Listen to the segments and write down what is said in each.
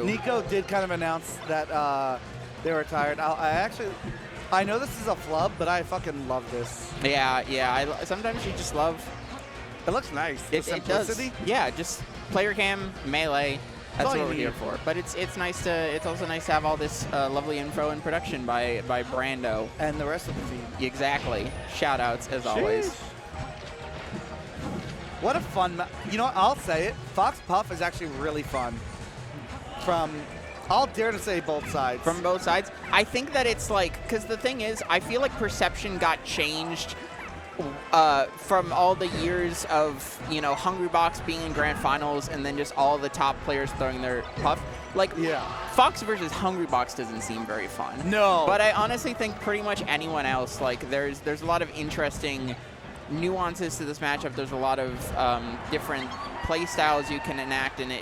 too. Nico did kind of announce that they were retired. I know this is a flub, but I fucking love this. Yeah. Sometimes you just love. It looks nice. The simplicity. It does. Yeah, just player cam, melee. That's what we're here for. But it's nice to. It's also nice to have all this lovely info and production by Brando and the rest of the team. Exactly. Shout outs as always. What a fun. You know what? I'll say it. Fox Puff is actually really fun. I'll dare to say both sides. From both sides. I think that it's like, because the thing is, I feel like perception got changed from all the years of, Hungrybox being in grand finals and then just all the top players throwing their Puff. Like, Fox versus Hungrybox doesn't seem very fun. No. But I honestly think pretty much anyone else, like, there's a lot of interesting nuances to this matchup. There's a lot of different play styles you can enact, and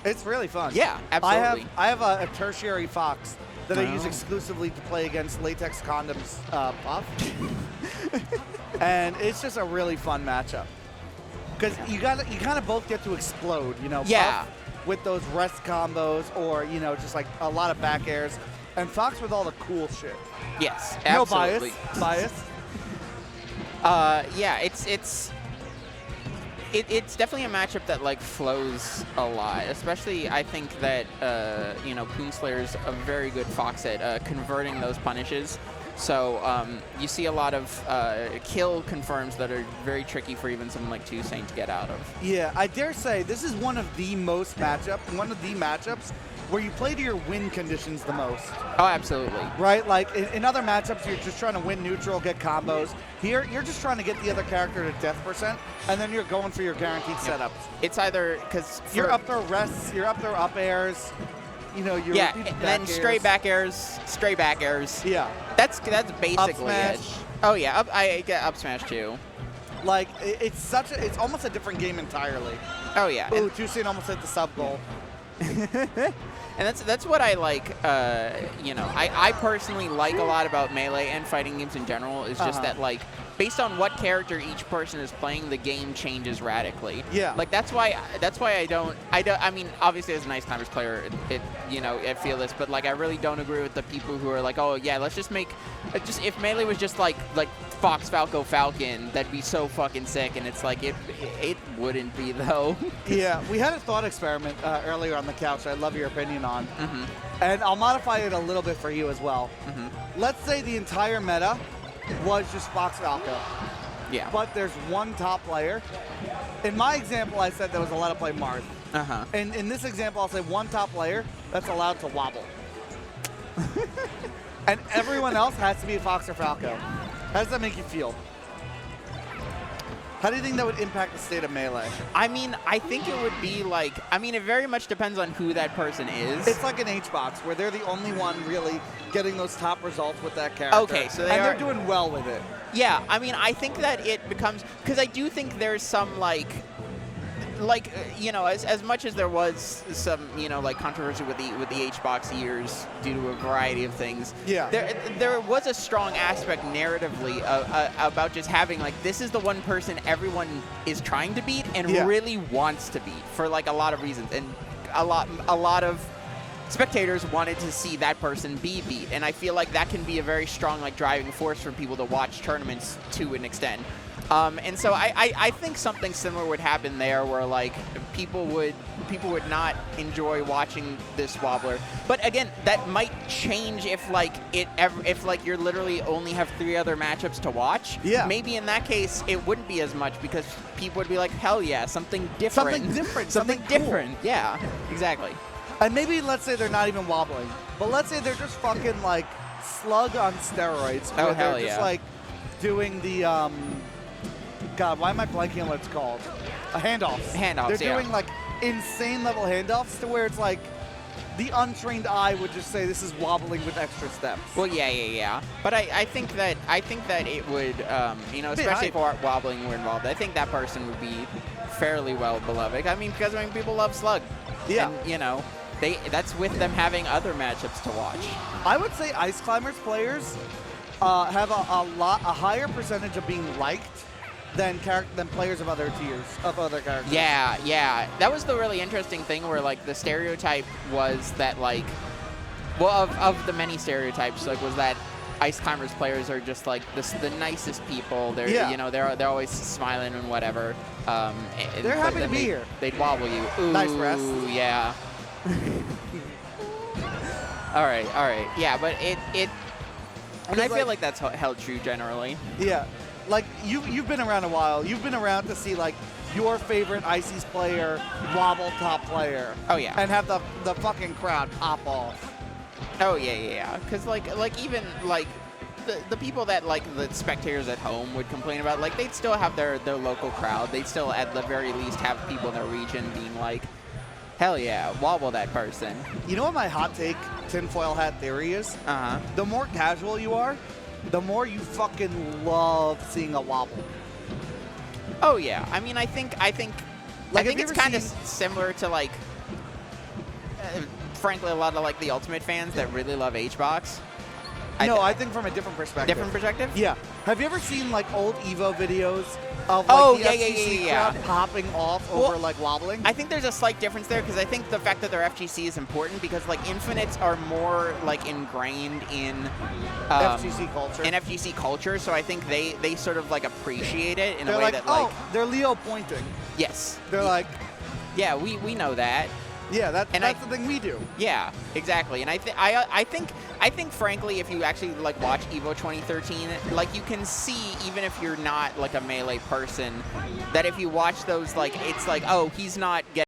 it's really fun. Yeah, absolutely. I have a tertiary Fox that I use exclusively to play against Latex Condoms Puff. And it's just a really fun matchup. Because you kind of both get to explode, Puff with those rest combos or, just like a lot of back airs. And Fox with all the cool shit. Yes, absolutely. No bias. Yeah, it's definitely a matchup that like flows a lot. Especially, I think that Poonslayer's a very good Fox at converting those punishes. So you see a lot of kill confirms that are very tricky for even someone like 2Saint to get out of. Yeah, I dare say this is one of the matchups where you play to your win conditions the most. Oh, absolutely. Right? Like, in other matchups, you're just trying to win neutral, get combos. Here, you're just trying to get the other character to death %, and then you're going for your guaranteed setups. It's either, because... You're up there rests, you're up there up airs, you're and then straight back airs. Yeah. That's basically it. Oh, yeah, I get up smash, too. Like, it's almost a different game entirely. Oh, yeah. Ooh, 2Saint almost hit the sub goal. And that's what I like, I personally like a lot about Melee and fighting games in general is just that, like, based on what character each person is playing, the game changes radically. Yeah. Like, that's why I mean, obviously as a Nice Climbers player, I feel this, but, like, I really don't agree with the people who are like, oh, yeah, let's just make, if Melee was just like Fox, Falco, Falcon, that'd be so fucking sick, and it's like, it wouldn't be, though. Yeah, we had a thought experiment earlier on the couch I'd love your opinion on. And I'll modify it a little bit for you as well. Let's say the entire meta was just Fox Falco. Yeah. But there's one top player. In my example, I said that was allowed to play Marth. And in this example, I'll say one top player that's allowed to wobble. And everyone else has to be a Fox or Falco. How does that make you feel? How do you think that would impact the state of Melee? I mean, I think it would be like, it very much depends on who that person is. It's like an H-Box, where they're the only one really getting those top results with that character. Okay, so they're doing well with it. Yeah, I think that it becomes, because I do think there's some, as much as there was some, controversy with the H-Box years due to a variety of things, there was a strong aspect narratively about just having, this is the one person everyone is trying to beat and really wants to beat for, a lot of reasons. And a lot of spectators wanted to see that person be beat. And I feel like that can be a very strong, driving force for people to watch tournaments to an extent. And so I think something similar would happen there, where people would not enjoy watching this wobbler. But again, that might change if you're literally only have 3 other matchups to watch. Yeah. Maybe in that case it wouldn't be as much because people would be like, hell yeah, something different. Something different. Cool. Yeah, exactly. And maybe let's say they're not even wobbling, but let's say they're just fucking Slug on steroids. Oh, where hell they're just doing the God, why am I blanking on what it's called? Handoffs. Handoffs, They're doing insane level handoffs to where it's the untrained eye would just say this is wobbling with extra steps. Well, yeah. But I think that it would, especially if wobbling were involved, I think that person would be fairly well beloved. Because people love Slug. Yeah. And, that's with them having other matchups to watch. I would say Ice Climbers players have a higher percentage of being liked than players of other tiers, of other characters. Yeah, yeah. That was the really interesting thing where, like, the stereotype was that, like, well, of the many stereotypes, like, was that Ice Climbers players are just, like, the nicest people. They're, you know, they're always smiling and whatever. They're happy to be here. They'd wobble you. Ooh, nice rest. Yeah. All right. Yeah, but and I feel like that's held true generally. Yeah. Like, you've been around a while. You've been around to see, like, your favorite Ices player wobble top player. Oh, yeah. And have the fucking crowd pop off. Oh, yeah. Because, like even, like, the people that, like, the spectators at home would complain about, like, they'd still have their local crowd. They'd still, at the very least, have people in their region being like, hell yeah, wobble that person. You know what my hot take tinfoil hat theory is? Uh-huh. The more casual you are, the more you fucking love seeing a wobble. Oh, yeah. I mean, I think it's kind of similar to, like, frankly, a lot of, like, the Ultimate fans that really love HBox. No, I think from a different perspective. Different perspective? Yeah. Have you ever seen, like, old Evo videos of, like, the FGC crowd popping off over, like, wobbling? I think there's a slight difference there because I think the fact that they're FGC is important because, like, Infinites are more, like, ingrained in FGC culture. In FGC culture, so I think they sort of, like, appreciate it in a way that, like... Oh, they're Leo pointing. Yes. They're like... Yeah, we know that. Yeah, that's the thing we do. Yeah, exactly. And I think frankly, if you actually, like, watch Evo 2013, like, you can see, even if you're not, like, a Melee person, that if you watch those, like, it's like, oh, he's not getting